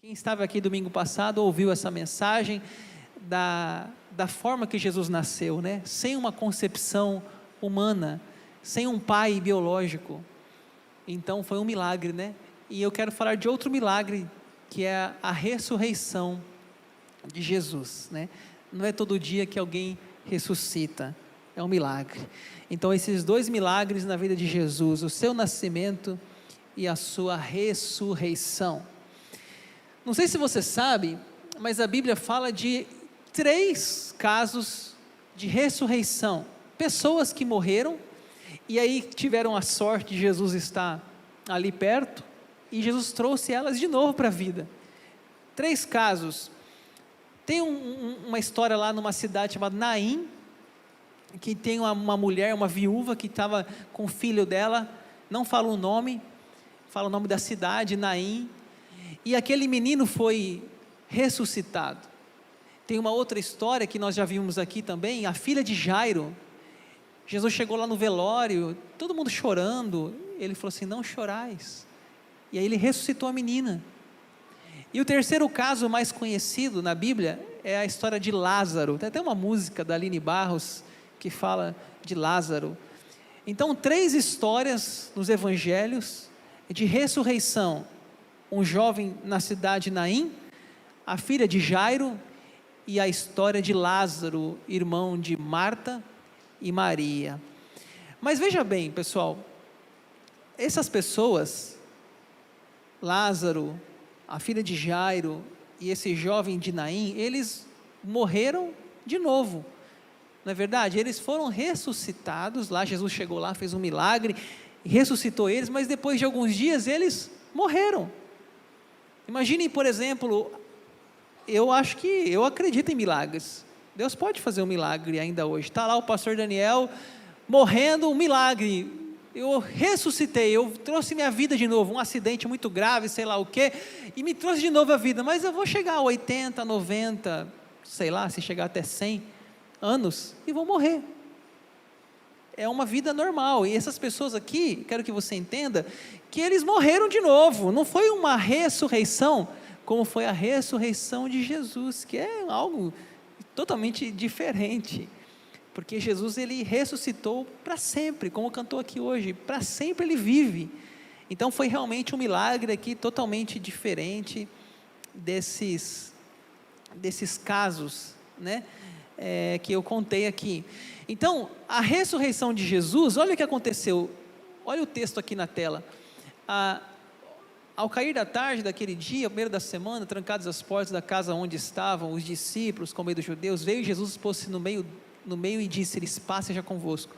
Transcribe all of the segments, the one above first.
Quem estava aqui domingo passado ouviu essa mensagem da forma que Jesus nasceu, né? Sem uma concepção humana, sem um pai biológico. Então foi um milagre, né? E eu quero falar de outro milagre, que é a ressurreição de Jesus, né? Não é todo dia que alguém ressuscita, é um milagre. Então esses dois milagres na vida de Jesus, o seu nascimento e a sua ressurreição. Não sei se você sabe, mas a Bíblia fala de 3 casos de ressurreição, pessoas que morreram e aí tiveram a sorte de Jesus estar ali perto e Jesus trouxe elas de novo para a vida. 3 casos. Tem uma história lá numa cidade chamada Naim, que tem uma mulher, uma viúva que estava com o filho dela, não fala o nome, fala o nome da cidade, Naim, e aquele menino foi ressuscitado. Tem uma outra história que nós já vimos aqui também, a filha de Jairo. Jesus chegou lá no velório, todo mundo chorando, ele falou assim, não chorais, e aí ele ressuscitou a menina. E o terceiro caso mais conhecido na Bíblia é a história de Lázaro. Tem até uma música da Aline Barros que fala de Lázaro. Então 3 histórias nos evangelhos de ressurreição: um jovem na cidade de Naim, a filha de Jairo e a história de Lázaro, irmão de Marta e Maria. Mas veja bem, pessoal, essas pessoas, Lázaro, a filha de Jairo e esse jovem de Naim, eles morreram de novo, não é verdade? Eles foram ressuscitados, lá Jesus chegou lá, fez um milagre, ressuscitou eles, mas depois de alguns dias eles morreram. Imaginem, por exemplo, eu acredito em milagres, Deus pode fazer um milagre ainda hoje, está lá o pastor Daniel, morrendo, um milagre, eu ressuscitei, eu trouxe minha vida de novo, um acidente muito grave, sei lá o que, e me trouxe de novo a vida, mas eu vou chegar a 80, 90, sei lá, se chegar até 100 anos, e vou morrer. É uma vida normal, e essas pessoas aqui, quero que você entenda, que eles morreram de novo, não foi uma ressurreição, como foi a ressurreição de Jesus, que é algo totalmente diferente, porque Jesus ele ressuscitou para sempre, como cantou aqui hoje, para sempre ele vive. Então foi realmente um milagre aqui totalmente diferente desses casos, né, que eu contei aqui. Então a ressurreição de Jesus, olha o que aconteceu, olha o texto aqui na tela. Ao cair da tarde daquele dia, primeiro da semana, trancadas as portas da casa onde estavam os discípulos com medo dos judeus, veio Jesus, pôs-se no meio e disse-lhes, paz seja convosco.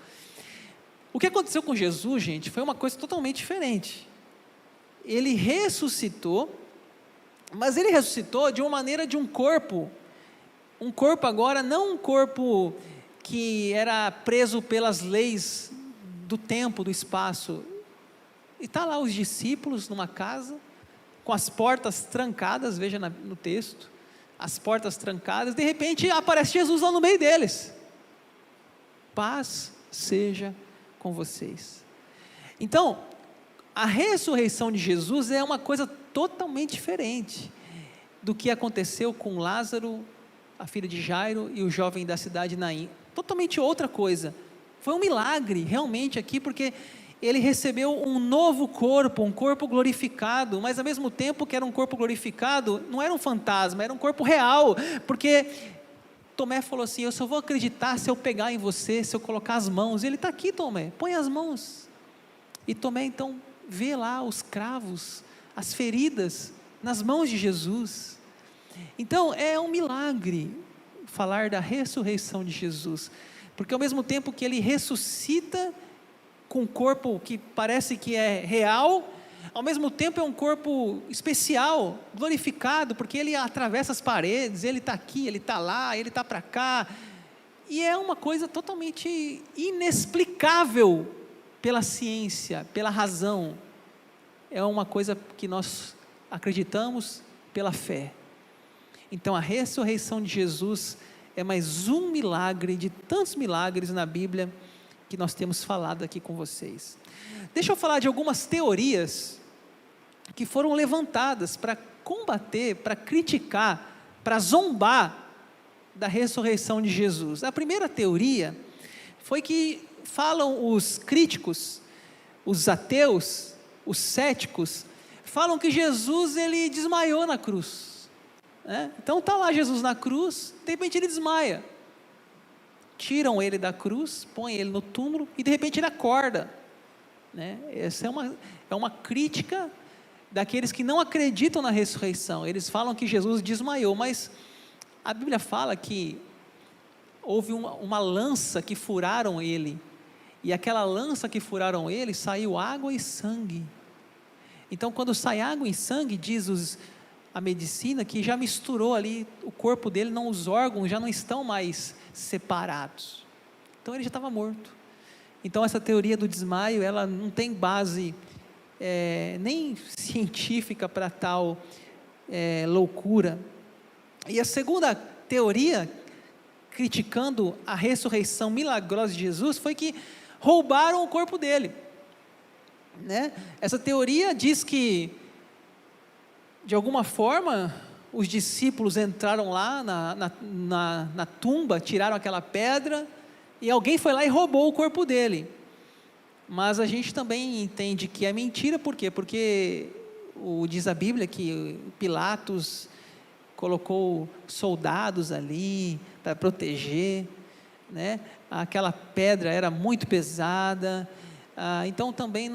O que aconteceu com Jesus, gente, foi uma coisa totalmente diferente. Ele ressuscitou, mas ele ressuscitou de uma maneira de um corpo agora, não um corpo que era preso pelas leis do tempo, do espaço. E está lá os discípulos numa casa, com as portas trancadas, veja no texto, as portas trancadas, de repente aparece Jesus lá no meio deles, paz seja com vocês. Então, a ressurreição de Jesus é uma coisa totalmente diferente do que aconteceu com Lázaro, a filha de Jairo e o jovem da cidade de Naim, totalmente outra coisa, foi um milagre realmente aqui, porque ele recebeu um novo corpo, um corpo glorificado, mas ao mesmo tempo que era um corpo glorificado, não era um fantasma, era um corpo real, porque Tomé falou assim, eu só vou acreditar se eu pegar em você, se eu colocar as mãos, e ele está aqui, Tomé, põe as mãos, e Tomé então vê lá os cravos, as feridas, nas mãos de Jesus. Então é um milagre falar da ressurreição de Jesus, porque ao mesmo tempo que ele ressuscita, com um corpo que parece que é real, ao mesmo tempo é um corpo especial, glorificado, porque ele atravessa as paredes, ele está aqui, ele está lá, ele está para cá, e é uma coisa totalmente inexplicável pela ciência, pela razão, é uma coisa que nós acreditamos pela fé. Então a ressurreição de Jesus é mais um milagre de tantos milagres na Bíblia, que nós temos falado aqui com vocês. Deixa eu falar de algumas teorias que foram levantadas para combater, para criticar, para zombar da ressurreição de Jesus. A primeira teoria foi que falam os críticos, os ateus, os céticos, falam que Jesus ele desmaiou na cruz, né? Então está lá Jesus na cruz, de repente ele desmaia, tiram ele da cruz, põem ele no túmulo e de repente ele acorda, né? Essa é uma crítica daqueles que não acreditam na ressurreição. Eles falam que Jesus desmaiou, mas a Bíblia fala que houve uma lança que furaram ele, e aquela lança que furaram ele, saiu água e sangue. Então quando sai água e sangue, diz a medicina que já misturou ali o corpo dele, não, os órgãos já não estão mais separados, então ele já estava morto. Então essa teoria do desmaio, ela não tem base nem científica para tal loucura. E a segunda teoria, criticando a ressurreição milagrosa de Jesus, foi que roubaram o corpo dele, né? Essa teoria diz que, de alguma forma, os discípulos entraram lá na tumba, tiraram aquela pedra, e alguém foi lá e roubou o corpo dele. Mas a gente também entende que é mentira. Por quê? Porque diz a Bíblia que Pilatos colocou soldados ali para proteger, né? Aquela pedra era muito pesada, então também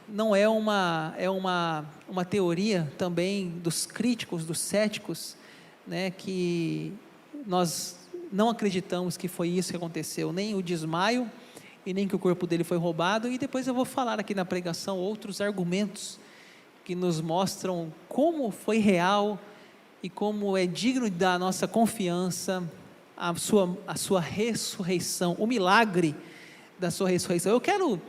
não é uma teoria também dos críticos, dos céticos, né? Que nós não acreditamos que foi isso que aconteceu, nem o desmaio e nem que o corpo dele foi roubado. E depois eu vou falar aqui na pregação outros argumentos que nos mostram como foi real e como é digno da nossa confiança a sua ressurreição, o milagre da sua ressurreição. Eu quero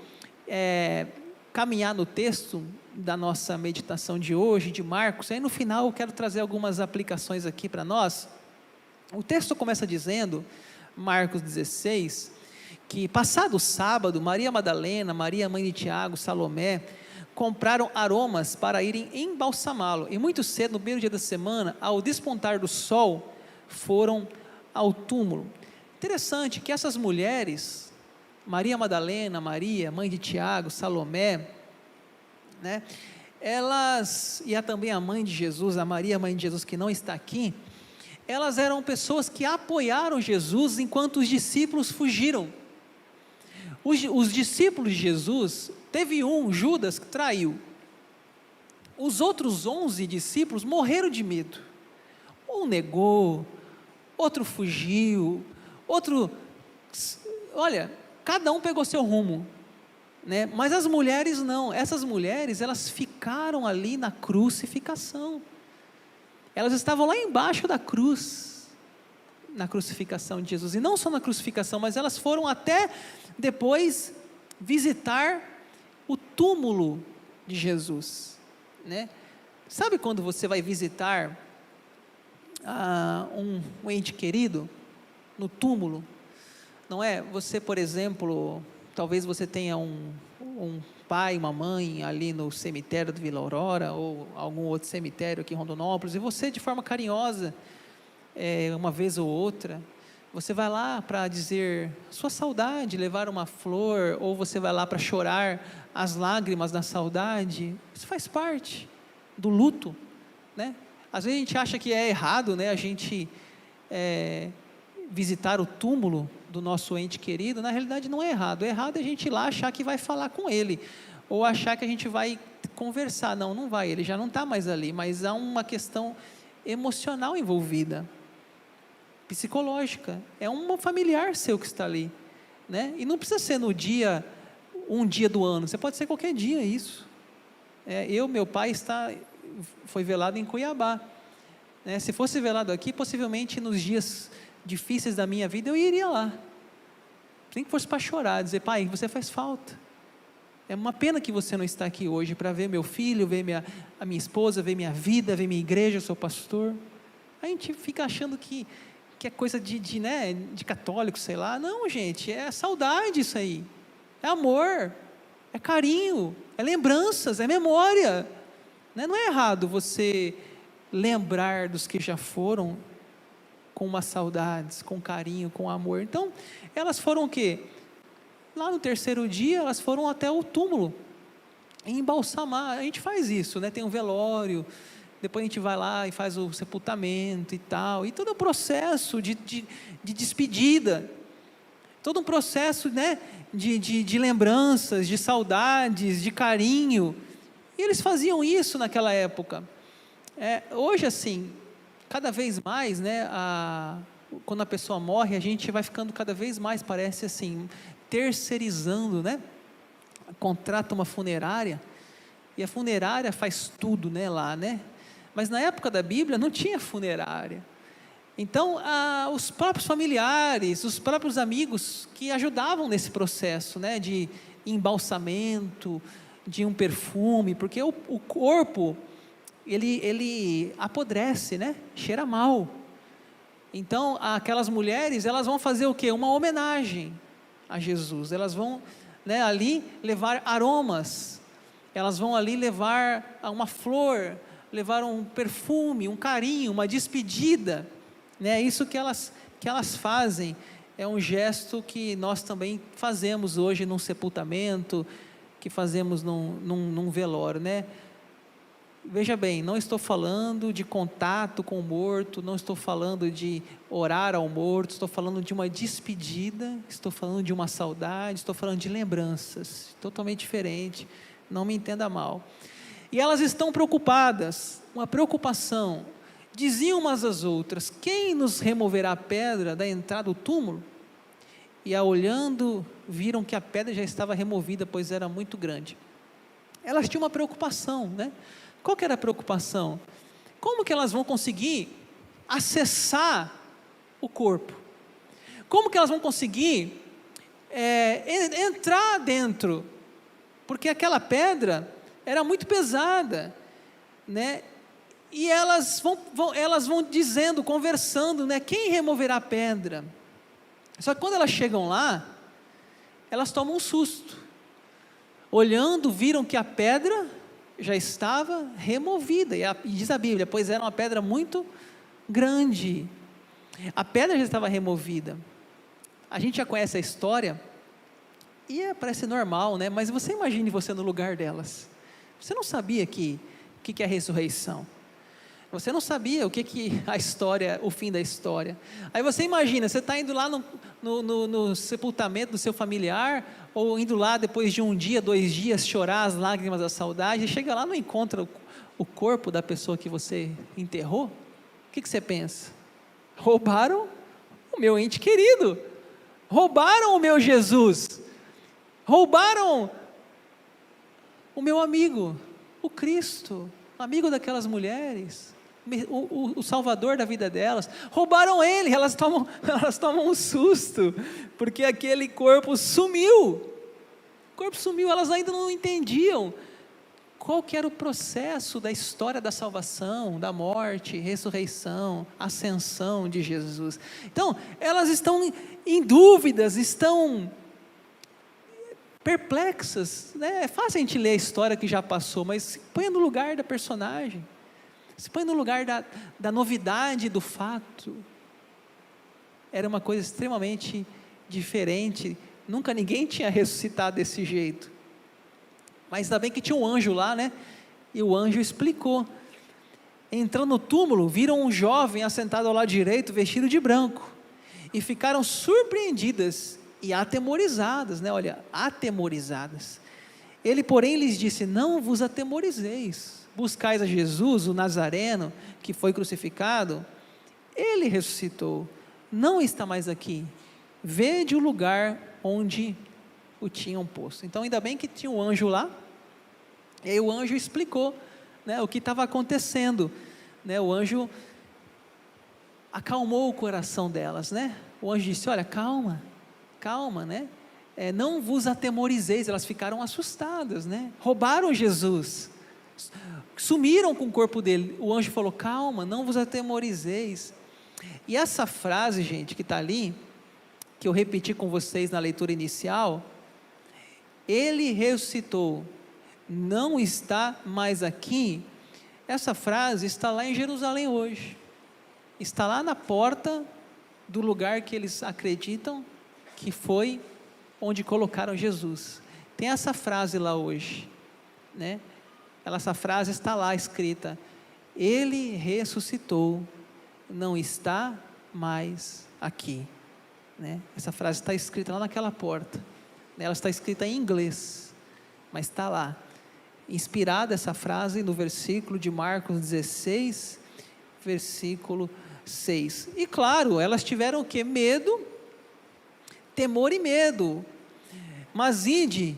caminhar no texto da nossa meditação de hoje, de Marcos, e aí no final eu quero trazer algumas aplicações aqui para nós. O texto começa dizendo, Marcos 16, que passado o sábado, Maria Madalena, Maria mãe de Tiago, Salomé, compraram aromas para irem embalsamá-lo, e muito cedo, no primeiro dia da semana, ao despontar do sol, foram ao túmulo. Interessante que essas mulheres, Maria Madalena, Maria, mãe de Tiago, Salomé, né, elas, e também a mãe de Jesus, a Maria, mãe de Jesus, que não está aqui, elas eram pessoas que apoiaram Jesus enquanto os discípulos fugiram. Os discípulos de Jesus, teve Judas, que traiu. Os outros 11 discípulos morreram de medo. Um negou, outro fugiu, outro, olha, cada um pegou seu rumo, né? Mas as mulheres não. Essas mulheres, elas ficaram ali na crucificação. Elas estavam lá embaixo da cruz, na crucificação de Jesus, e não só na crucificação, mas elas foram até depois visitar o túmulo de Jesus, né? Sabe quando você vai visitar um ente querido no túmulo, não é? Você, por exemplo, talvez você tenha um pai, uma mãe ali no cemitério do Vila Aurora, ou algum outro cemitério aqui em Rondonópolis, e você, de forma carinhosa, uma vez ou outra, você vai lá para dizer sua saudade, levar uma flor, ou você vai lá para chorar as lágrimas da saudade. Isso faz parte do luto, né? Às vezes a gente acha que é errado, né, a gente visitar o túmulo do nosso ente querido. Na realidade não é errado. É errado a gente ir lá achar que vai falar com ele, ou achar que a gente vai conversar. Não vai, ele já não está mais ali, mas há uma questão emocional envolvida, psicológica. É um familiar seu que está ali, né? E não precisa ser um dia do ano, você pode ser qualquer dia isso. Meu pai foi velado em Cuiabá, né? Se fosse velado aqui, possivelmente nos dias difíceis da minha vida, eu iria lá, nem que fosse para chorar, dizer: pai, você faz falta, é uma pena que você não está aqui hoje para ver meu filho, ver a minha esposa, ver minha vida, ver minha igreja, eu sou pastor. A gente fica achando que é coisa de católico, sei lá. Não, gente, é saudade isso aí, é amor, é carinho, é lembranças, é memória, né? Não é errado você lembrar dos que já foram com umas saudades, com carinho, com amor. Então, elas foram o quê? Lá no terceiro dia, elas foram até o túmulo, embalsamar. A gente faz isso, né? Tem um velório, depois a gente vai lá e faz o sepultamento e tal, e todo o processo de despedida, todo um processo, né, de lembranças, de saudades, de carinho, e eles faziam isso naquela época. Hoje, assim, cada vez mais, né, quando a pessoa morre, a gente vai ficando cada vez mais, parece assim, terceirizando, né, contrata uma funerária, e a funerária faz tudo, né, lá, né, mas na época da Bíblia não tinha funerária. Então, os próprios familiares, os próprios amigos que ajudavam nesse processo, né, de embalsamento, de um perfume, porque o corpo, ele apodrece, né, cheira mal. Então, aquelas mulheres, elas vão fazer o quê? Uma homenagem a Jesus. Elas vão, né, ali levar aromas, elas vão ali levar uma flor, levar um perfume, um carinho, uma despedida, né? Isso que elas fazem, é um gesto que nós também fazemos hoje num sepultamento, que fazemos num velório, né? Veja bem, não estou falando de contato com o morto, não estou falando de orar ao morto, estou falando de uma despedida, estou falando de uma saudade, estou falando de lembranças, totalmente diferente, não me entenda mal. E elas estão preocupadas, uma preocupação, diziam umas às outras: quem nos removerá a pedra da entrada do túmulo? E olhando, viram que a pedra já estava removida, pois era muito grande. Elas tinham uma preocupação, né? Qual que era a preocupação? Como que elas vão conseguir acessar o corpo? Como que elas vão conseguir entrar dentro? Porque aquela pedra era muito pesada, né? E elas vão dizendo, conversando, né? Quem removerá a pedra? Só que quando elas chegam lá, elas tomam um susto. Olhando, viram que a pedra já estava removida, e diz a Bíblia, pois era uma pedra muito grande. A pedra já estava removida. A gente já conhece a história, e parece normal, né? Mas você imagine você no lugar delas. Você não sabia o que é a ressurreição. Você não sabia o que a história, o fim da história. Aí você imagina, você está indo lá no sepultamento do seu familiar, ou indo lá depois de um dia, 2 dias, chorar as lágrimas da saudade, e chega lá e não encontra o corpo da pessoa que você enterrou. O que você pensa? Roubaram o meu ente querido, roubaram o meu Jesus, roubaram o meu amigo, o Cristo, amigo daquelas mulheres, o Salvador da vida delas. Roubaram ele, elas tomam um susto, porque aquele corpo sumiu. O corpo sumiu, elas ainda não entendiam qual que era o processo da história da salvação, da morte, ressurreição, ascensão de Jesus. Então, elas estão em dúvidas, estão perplexas, né? É fácil a gente ler a história que já passou, mas se põe no lugar da personagem, se põe no lugar da novidade do fato. Era uma coisa extremamente diferente, nunca ninguém tinha ressuscitado desse jeito, mas ainda bem que tinha um anjo lá, né? E o anjo explicou. Entrando no túmulo, viram um jovem assentado ao lado direito, vestido de branco, e ficaram surpreendidas e atemorizadas, né? Olha, atemorizadas. Ele, porém, lhes disse: não vos atemorizeis, buscais a Jesus, o Nazareno, que foi crucificado. Ele ressuscitou, não está mais aqui, vede o lugar onde o tinham posto. Então, ainda bem que tinha um anjo lá, e aí o anjo explicou, né, o que estava acontecendo, né? O anjo acalmou o coração delas, né? O anjo disse: olha, calma, né? Não vos atemorizeis. Elas ficaram assustadas, né? Roubaram Jesus, sumiram com o corpo dele. O anjo falou: calma, não vos atemorizeis. E essa frase, gente, que está ali, que eu repeti com vocês na leitura inicial: ele ressuscitou, não está mais aqui, Essa frase está lá em Jerusalém hoje, está lá na porta do lugar que eles acreditam que foi onde colocaram Jesus. Tem essa frase lá hoje, né? Essa frase está lá escrita: Ele ressuscitou, não está mais aqui, né? Essa frase está escrita lá naquela porta, ela está escrita em inglês, mas está lá, inspirada essa frase no versículo de Marcos 16, versículo 6, e claro, elas tiveram o que? Medo, temor e medo, mas ide,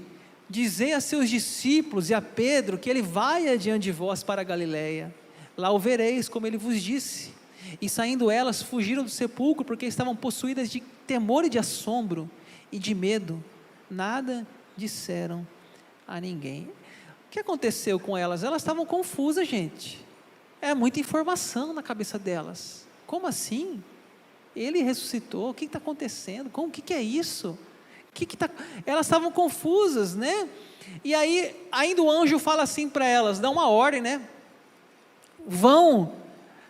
dizei a seus discípulos e a Pedro, que ele vai adiante de vós para a Galileia, lá o vereis, como ele vos disse. E saindo elas, fugiram do sepulcro, porque estavam possuídas de temor e de assombro, e de medo, nada disseram a ninguém. O que aconteceu com elas? Elas estavam confusas, gente, é muita informação na cabeça delas. Como assim? Ele ressuscitou, o que está acontecendo? O que é isso? Elas estavam confusas, né? E aí, ainda o anjo fala assim para elas, dá uma ordem, né? Vão,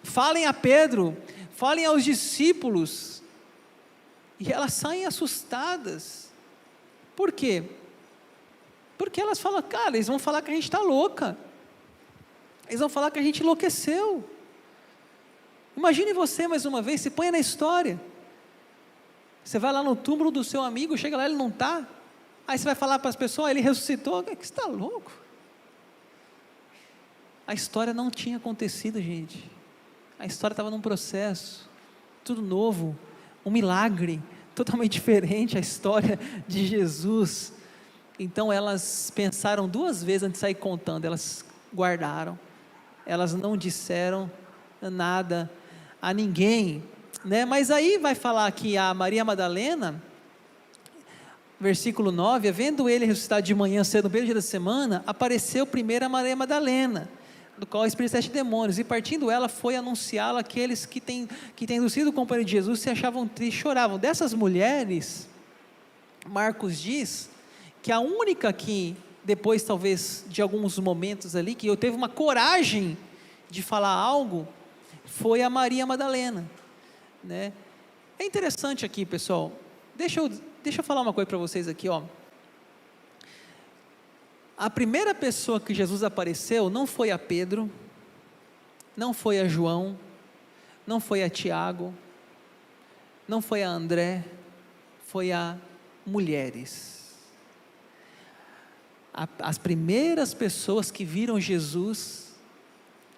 falem a Pedro, falem aos discípulos, e elas saem assustadas. Por quê? Porque elas falam, cara, eles vão falar que a gente está louca, eles vão falar que a gente enlouqueceu. Imagine você mais uma vez, se ponha na história, você vai lá no túmulo do seu amigo, chega lá, ele não está, aí você vai falar para as pessoas, ele ressuscitou, que você está louco? A história não tinha acontecido, gente, a história estava num processo, tudo novo, um milagre, totalmente diferente a história de Jesus. Então elas pensaram duas vezes antes de sair contando, elas guardaram, elas não disseram nada a ninguém, né? Mas aí vai falar que a Maria Madalena, versículo 9, vendo ele ressuscitado de manhã cedo, no primeiro dia da semana, apareceu primeiro a Maria Madalena, do qual o Espírito 7 demônios, e partindo ela, foi anunciá-la àqueles que tendo sido companheiro de Jesus, se achavam tristes, choravam. Dessas mulheres, Marcos diz, que a única que, depois talvez de alguns momentos ali, que eu teve uma coragem de falar algo, foi a Maria Madalena, né? É interessante aqui, pessoal, deixa eu falar uma coisa para vocês aqui, ó. A primeira pessoa que Jesus apareceu não foi a Pedro, não foi a João, não foi a Tiago, não foi a André, foi a mulheres. As primeiras pessoas que viram Jesus,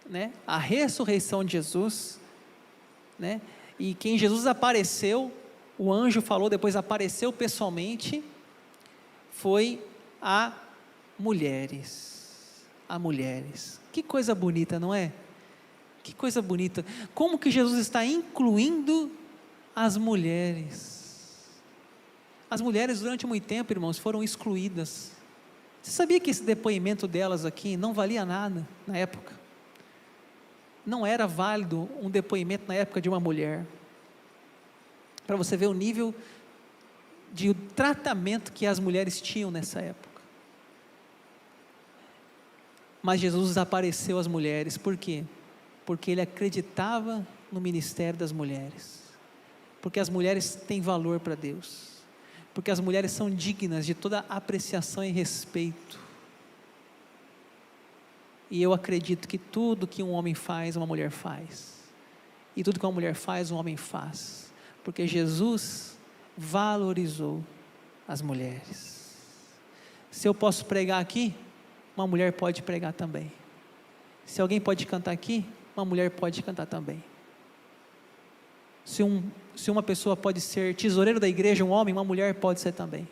né, a ressurreição de Jesus, né, e quem Jesus apareceu, o anjo falou, depois apareceu pessoalmente, foi a mulheres. Que coisa bonita, não é? Que coisa bonita, como que Jesus está incluindo as mulheres. As mulheres durante muito tempo, irmãos, foram excluídas. Você sabia que esse depoimento delas aqui não valia nada na época? Não era válido um depoimento na época de uma mulher. Para você ver o nível de tratamento que as mulheres tinham nessa época. Mas Jesus apareceu às mulheres, por quê? Porque ele acreditava no ministério das mulheres, porque as mulheres têm valor para Deus, porque as mulheres são dignas de toda apreciação e respeito, e eu acredito que tudo que um homem faz, uma mulher faz, e tudo que uma mulher faz, um homem faz, porque Jesus valorizou as mulheres. Se eu posso pregar aqui, uma mulher pode pregar também. Se alguém pode cantar aqui, uma mulher pode cantar também. Se uma pessoa pode ser tesoureiro da igreja, um homem, uma mulher pode ser também.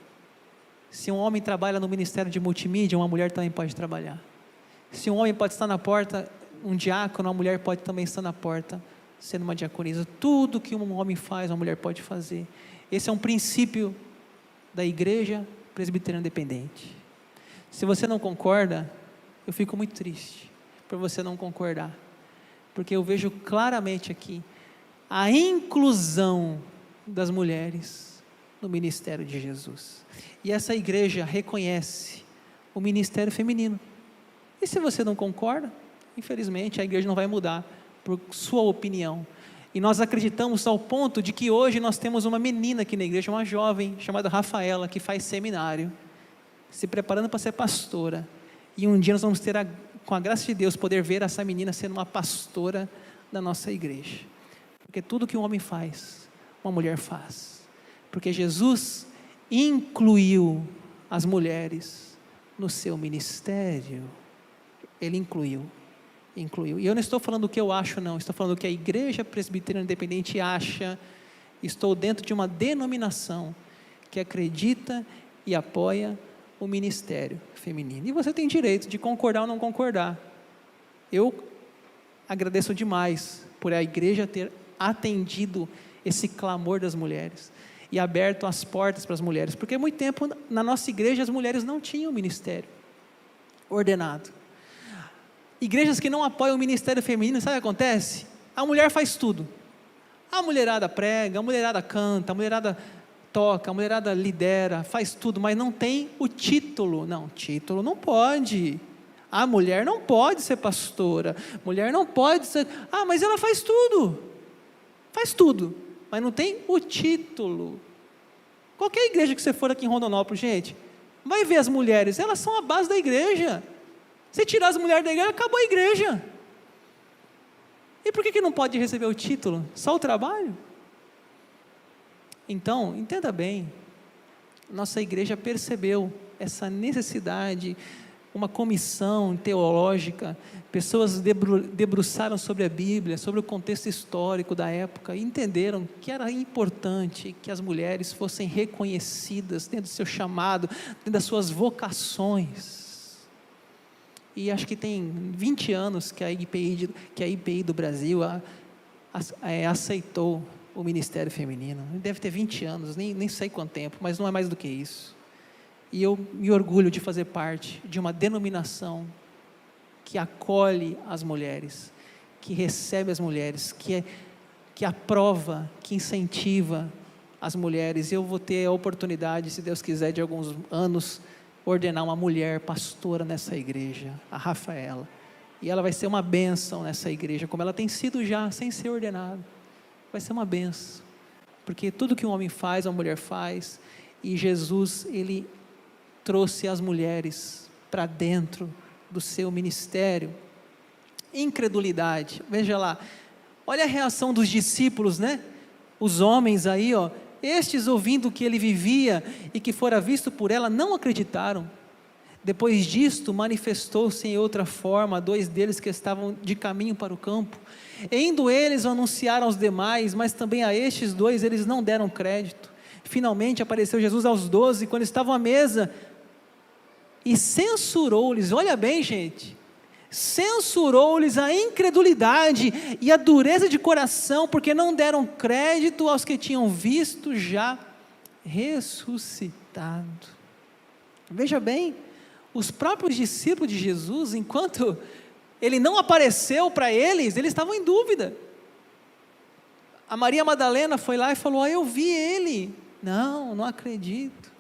Se um homem trabalha no ministério de multimídia, uma mulher também pode trabalhar. Se um homem pode estar na porta, um diácono, uma mulher pode também estar na porta, sendo uma diaconisa. Tudo que um homem faz, uma mulher pode fazer. Esse é um princípio da igreja presbiteriana independente. Se você não concorda, eu fico muito triste por você não concordar, porque eu vejo claramente aqui a inclusão das mulheres no ministério de Jesus, e essa igreja reconhece o ministério feminino. E se você não concorda, Infelizmente, a igreja não vai mudar por sua opinião. E nós acreditamos ao ponto de que hoje nós temos uma menina aqui na igreja, uma jovem, chamada Rafaela, que faz seminário, se preparando para ser pastora. E um dia nós vamos ter, com a graça de Deus, poder ver essa menina sendo uma pastora da nossa igreja. Porque tudo que um homem faz, uma mulher faz. Porque Jesus incluiu as mulheres no seu ministério. Ele incluiu. E eu não estou falando o que eu acho, não. Estou falando o que a Igreja Presbiteriana Independente acha. Estou dentro de uma denominação que acredita e apoia o ministério feminino. E você tem direito de concordar ou não concordar. Eu agradeço demais por a igreja ter atendido esse clamor das mulheres e aberto as portas para as mulheres, porque há muito tempo na nossa igreja as mulheres não tinham ministério ordenado. Igrejas que não apoiam o ministério feminino, sabe o que acontece? A mulher faz tudo. A mulherada prega, a mulherada canta, a mulherada toca, a mulherada lidera, faz tudo, mas não tem o título. Não, título não pode. A mulher não pode ser pastora, mulher não pode ser... mas ela faz tudo, mas não tem o título. Qualquer igreja que você for aqui em Rondonópolis, gente, vai ver as mulheres, elas são a base da igreja. Se tirar as mulheres da igreja, acabou a igreja. E por que não pode receber o título? Só o trabalho? Então, entenda bem, nossa igreja percebeu essa necessidade, uma comissão teológica, pessoas debruçaram sobre a Bíblia, sobre o contexto histórico da época, e entenderam que era importante que as mulheres fossem reconhecidas dentro do seu chamado, dentro das suas vocações. E acho que tem 20 anos que a IPI do Brasil aceitou o ministério feminino. Deve ter 20 anos, nem sei quanto tempo, mas não é mais do que isso. E eu me orgulho de fazer parte de uma denominação que acolhe as mulheres, que recebe as mulheres, que aprova, que incentiva as mulheres. Eu vou ter a oportunidade, se Deus quiser, de alguns anos, ordenar uma mulher pastora nessa igreja, a Rafaela. E ela vai ser uma bênção nessa igreja, como ela tem sido já, sem ser ordenada. Vai ser uma bênção. Porque tudo que um homem faz, uma mulher faz. E Jesus, Ele trouxe as mulheres para dentro do seu ministério. Incredulidade. Veja lá. Olha a reação dos discípulos, né? Os homens aí, estes ouvindo que ele vivia e que fora visto por ela, não acreditaram. Depois disto, manifestou-se em outra forma 2 deles que estavam de caminho para o campo. Indo eles, o anunciaram aos demais, mas também a estes 2 eles não deram crédito. Finalmente apareceu Jesus aos 12, quando estavam à mesa, e censurou-lhes, olha bem, gente, censurou-lhes a incredulidade e a dureza de coração, porque não deram crédito aos que tinham visto já ressuscitado. Veja bem, os próprios discípulos de Jesus, enquanto ele não apareceu para eles, eles estavam em dúvida. A Maria Madalena foi lá e falou: eu vi ele. Não acredito.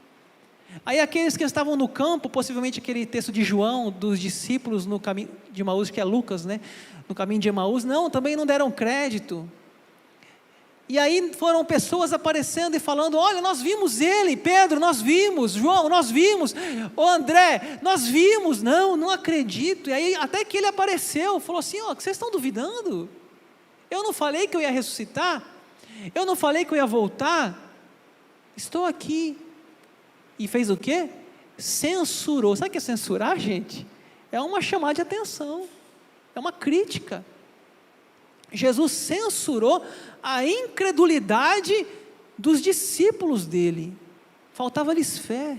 Aí aqueles que estavam no campo, possivelmente aquele texto de João, dos discípulos no caminho de Emaús, que é Lucas, né? No caminho de Emaús, também não deram crédito. E aí foram pessoas aparecendo e falando: olha, nós vimos ele, Pedro, nós vimos, João, nós vimos, André, nós vimos, não acredito. E aí até que ele apareceu, falou assim: vocês estão duvidando? Eu não falei que eu ia ressuscitar? Eu não falei que eu ia voltar? Estou aqui. E fez o quê? Censurou. Sabe o que é censurar, gente? É uma chamada de atenção, é uma crítica. Jesus censurou a incredulidade dos discípulos dele. Faltava-lhes fé.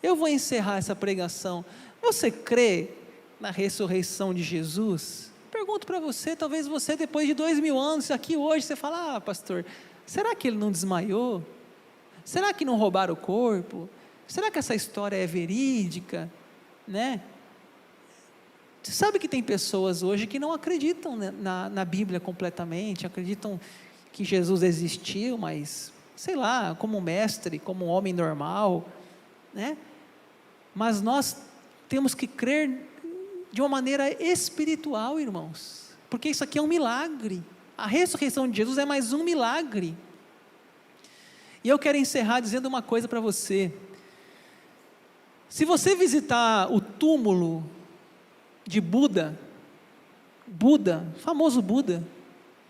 Eu vou encerrar essa pregação. Você crê na ressurreição de Jesus? Pergunto para você, talvez você depois de 2000 anos, aqui hoje, você fala: pastor, será que ele não desmaiou? Será que não roubaram o corpo? Será que essa história é verídica? Né? Você sabe que tem pessoas hoje que não acreditam na Bíblia completamente, acreditam que Jesus existiu, mas, sei lá, como um mestre, como um homem normal, né? Mas nós temos que crer de uma maneira espiritual, irmãos, porque isso aqui é um milagre. A ressurreição de Jesus é mais um milagre. E eu quero encerrar dizendo uma coisa para você. Se você visitar o túmulo de Buda, famoso Buda,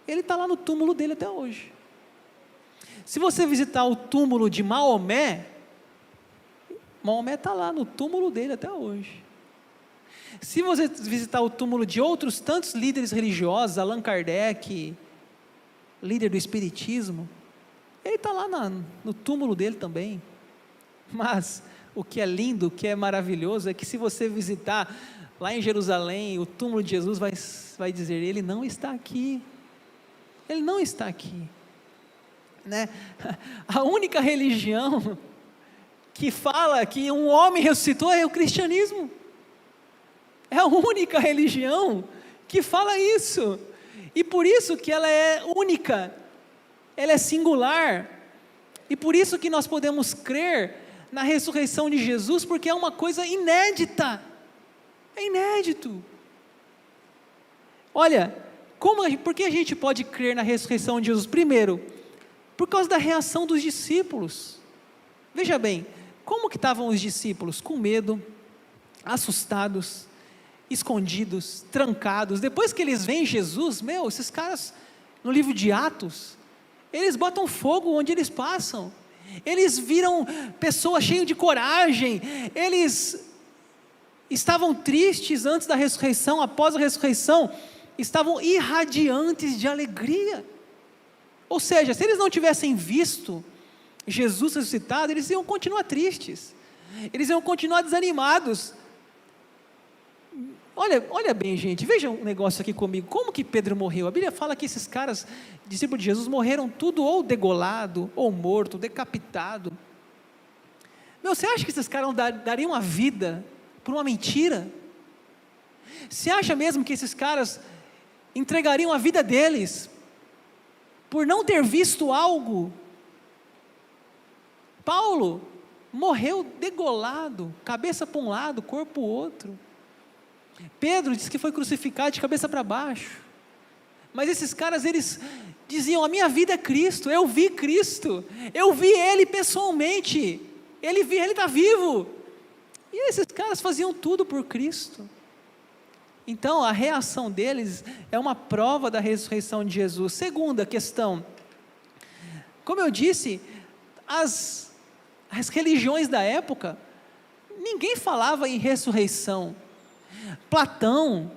ele está lá no túmulo dele até hoje. Se você visitar o túmulo de Maomé está lá no túmulo dele até hoje. Se você visitar o túmulo de outros tantos líderes religiosos, Allan Kardec, líder do Espiritismo, ele está lá no túmulo dele também. Mas o que é lindo, o que é maravilhoso, é que se você visitar lá em Jerusalém, o túmulo de Jesus vai dizer, ele não está aqui. Ele não está aqui. Né? A única religião que fala que um homem ressuscitou é o cristianismo. É a única religião que fala isso. E por isso que ela é única, ela é singular. E por isso que nós podemos crer na ressurreição de Jesus, porque é uma coisa inédita. É inédito. Olha, por que a gente pode crer na ressurreição de Jesus? Primeiro, por causa da reação dos discípulos. Veja bem, como que estavam os discípulos? Com medo, assustados, escondidos, trancados. Depois que eles veem Jesus, esses caras, no livro de Atos, eles botam fogo onde eles passam. Eles viram pessoas cheias de coragem. Eles estavam tristes antes da ressurreição, após a ressurreição, estavam irradiantes de alegria. Ou seja, se eles não tivessem visto Jesus ressuscitado, eles iam continuar tristes, eles iam continuar desanimados. Olha bem, gente, veja um negócio aqui comigo. Como que Pedro morreu? A Bíblia fala que esses caras, discípulos de Jesus, morreram tudo ou degolado, ou morto, decapitado. Você acha que esses caras dariam a vida por uma mentira? Você acha mesmo que esses caras entregariam a vida deles por não ter visto algo? Paulo morreu degolado, cabeça para um lado, corpo para o outro. Pedro disse que foi crucificado de cabeça para baixo. Mas esses caras, eles diziam, a minha vida é Cristo, eu vi Cristo, eu vi Ele pessoalmente, Ele está vivo. E esses caras faziam tudo por Cristo. Então a reação deles é uma prova da ressurreição de Jesus. Segunda questão, como eu disse, as religiões da época, ninguém falava em ressurreição. Platão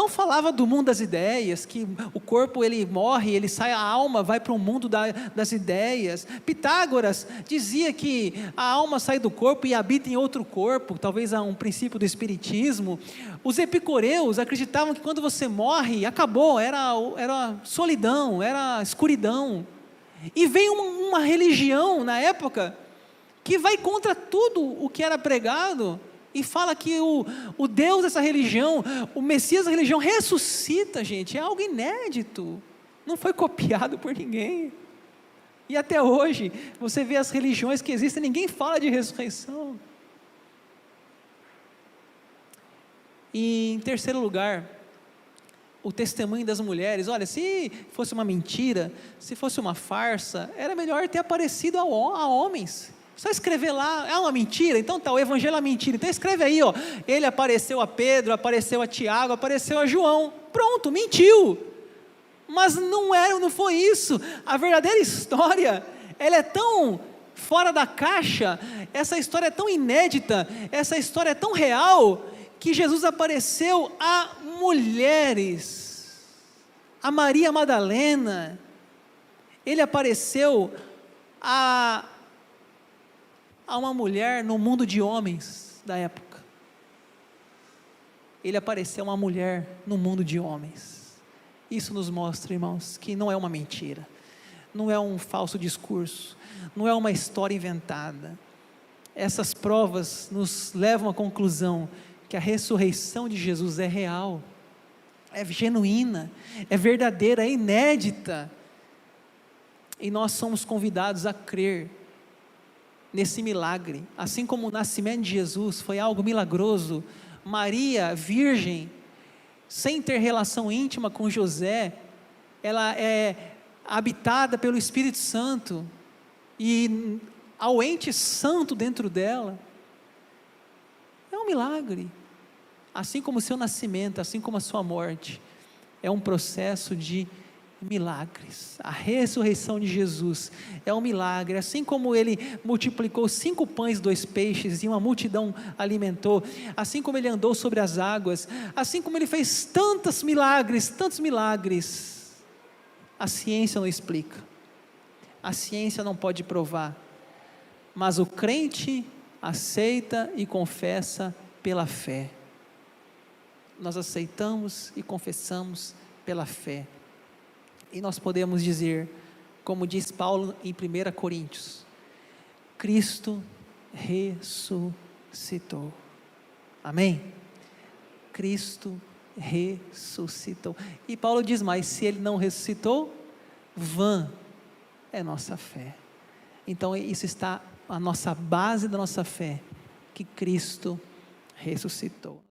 falava do mundo das ideias, que o corpo ele morre, ele sai, a alma vai para o mundo das ideias. Pitágoras dizia que a alma sai do corpo e habita em outro corpo, talvez um princípio do espiritismo. Os epicureus acreditavam que quando você morre, acabou, era solidão, era escuridão. E veio uma religião na época, que vai contra tudo o que era pregado, e fala que o Deus dessa religião, o Messias da religião ressuscita, gente, é algo inédito, não foi copiado por ninguém, e até hoje, você vê as religiões que existem, ninguém fala de ressurreição. E em terceiro lugar, o testemunho das mulheres. Olha, se fosse uma mentira, se fosse uma farsa, era melhor ter aparecido a homens. Só escrever lá, é uma mentira, então tá, o evangelho é uma mentira, então escreve aí, ele apareceu a Pedro, apareceu a Tiago, apareceu a João, pronto, mentiu. Mas não foi isso. A verdadeira história, ela é tão fora da caixa, essa história é tão inédita, essa história é tão real, que Jesus apareceu a mulheres, a Maria Madalena, ele apareceu a uma mulher no mundo de homens da época. Ele apareceu a uma mulher no mundo de homens. Isso nos mostra, irmãos, que não é uma mentira, não é um falso discurso, não é uma história inventada. Essas provas nos levam à conclusão que a ressurreição de Jesus é real, é genuína, é verdadeira, é inédita, e nós somos convidados a crer nesse milagre, assim como o nascimento de Jesus foi algo milagroso, Maria, virgem, sem ter relação íntima com José, ela é habitada pelo Espírito Santo, e ao ente santo dentro dela, é um milagre, assim como o seu nascimento, assim como a sua morte, é um processo de milagres. A ressurreição de Jesus é um milagre, assim como ele multiplicou 5 pães e 2 peixes, e uma multidão alimentou, assim como ele andou sobre as águas, assim como ele fez tantos milagres, a ciência não explica, a ciência não pode provar, mas o crente aceita e confessa pela fé. Nós aceitamos e confessamos pela fé, e nós podemos dizer, como diz Paulo em 1 Coríntios, Cristo ressuscitou, amém? Cristo ressuscitou, e Paulo diz mais, se ele não ressuscitou, vã é nossa fé. Então isso está a nossa base da nossa fé, que Cristo ressuscitou.